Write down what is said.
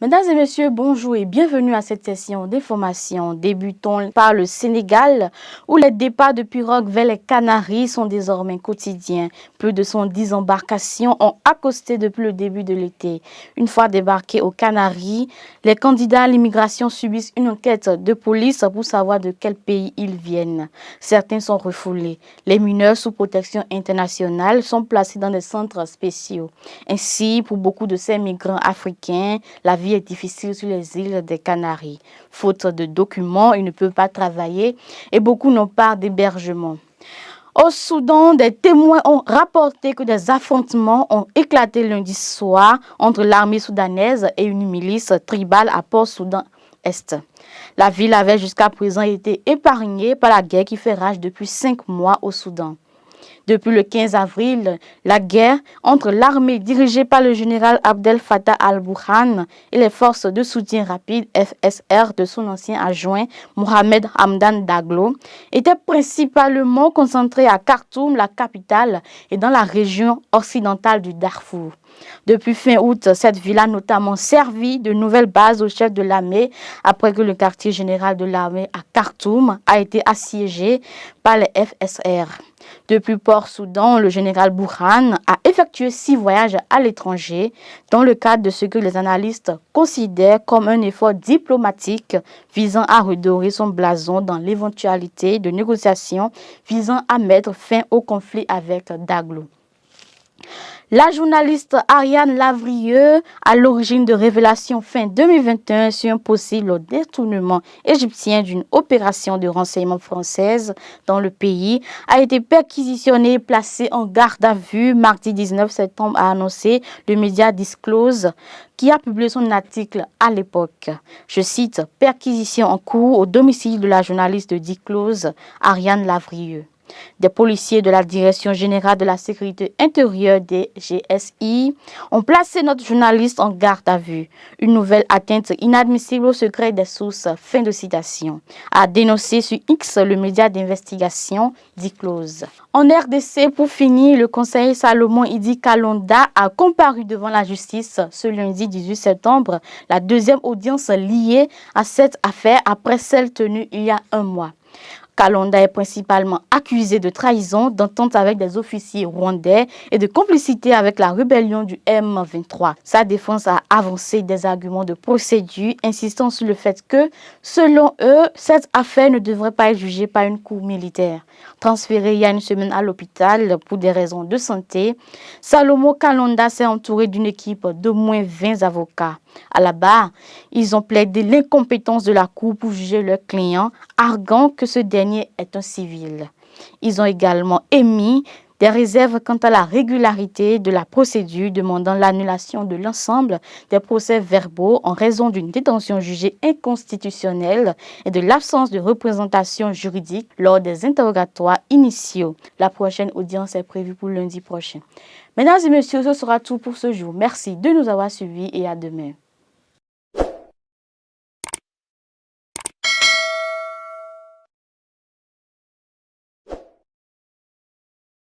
Mesdames et messieurs, bonjour et bienvenue à cette session d'information. Débutons par le Sénégal, où les départs de pirogues vers les Canaries sont désormais quotidiens. Plus de 110 embarcations ont accosté depuis le début de l'été. Une fois débarqués aux Canaries, les candidats à l'immigration subissent une enquête de police pour savoir de quel pays ils viennent. Certains sont refoulés. Les mineurs sous protection internationale sont placés dans des centres spéciaux. Ainsi, pour beaucoup de ces migrants africains, la vie est difficile sur les îles des Canaries. Faute de documents, ils ne peuvent pas travailler et beaucoup n'ont pas d'hébergement. Au Soudan, des témoins ont rapporté que des affrontements ont éclaté lundi soir entre l'armée soudanaise et une milice tribale à Port-Soudan-Est. La ville avait jusqu'à présent été épargnée par la guerre qui fait rage depuis 5 mois au Soudan. Depuis le 15 avril, la guerre entre l'armée dirigée par le général Abdel Fattah al-Burhan et les forces de soutien rapide FSR de son ancien adjoint Mohamed Hamdan Daglo était principalement concentrée à Khartoum, la capitale, et dans la région occidentale du Darfour. Depuis fin août, cette ville a notamment servi de nouvelle base au chef de l'armée après que le quartier général de l'armée à Khartoum a été assiégé par les FSR. Depuis Port-Soudan, le général Burhan a effectué 6 voyages à l'étranger dans le cadre de ce que les analystes considèrent comme un effort diplomatique visant à redorer son blason dans l'éventualité de négociations visant à mettre fin au conflit avec Daglo. La journaliste Ariane Lavrieux, à l'origine de révélations fin 2021 sur un possible détournement égyptien d'une opération de renseignement française dans le pays, a été perquisitionnée et placée en garde à vue mardi 19 septembre, a annoncé le média Disclose, qui a publié son article à l'époque. Je cite, « Perquisition en cours au domicile de la journaliste de Disclose, Ariane Lavrieux ». Des policiers de la Direction générale de la sécurité intérieure des GSI ont placé notre journaliste en garde à vue. Une nouvelle atteinte inadmissible au secret des sources, fin de citation, a dénoncé sur X le média d'investigation Disclose. En RDC, pour finir, le conseiller Salomon Idi Kalonda a comparu devant la justice ce lundi 18 septembre, la deuxième audience liée à cette affaire après celle tenue il y a un mois. Kalonda est principalement accusé de trahison, d'entente avec des officiers rwandais et de complicité avec la rébellion du M23. Sa défense a avancé des arguments de procédure, insistant sur le fait que, selon eux, cette affaire ne devrait pas être jugée par une cour militaire. Transféré il y a une semaine à l'hôpital pour des raisons de santé, Salomon Kalonda s'est entouré d'une équipe d'au moins 20 avocats. À la barre, ils ont plaidé l'incompétence de la Cour pour juger leur client, arguant que ce dernier est un civil. Ils ont également émis des réserves quant à la régularité de la procédure, demandant l'annulation de l'ensemble des procès-verbaux en raison d'une détention jugée inconstitutionnelle et de l'absence de représentation juridique lors des interrogatoires initiaux. La prochaine audience est prévue pour lundi prochain. Mesdames et messieurs, ce sera tout pour ce jour. Merci de nous avoir suivis et à demain.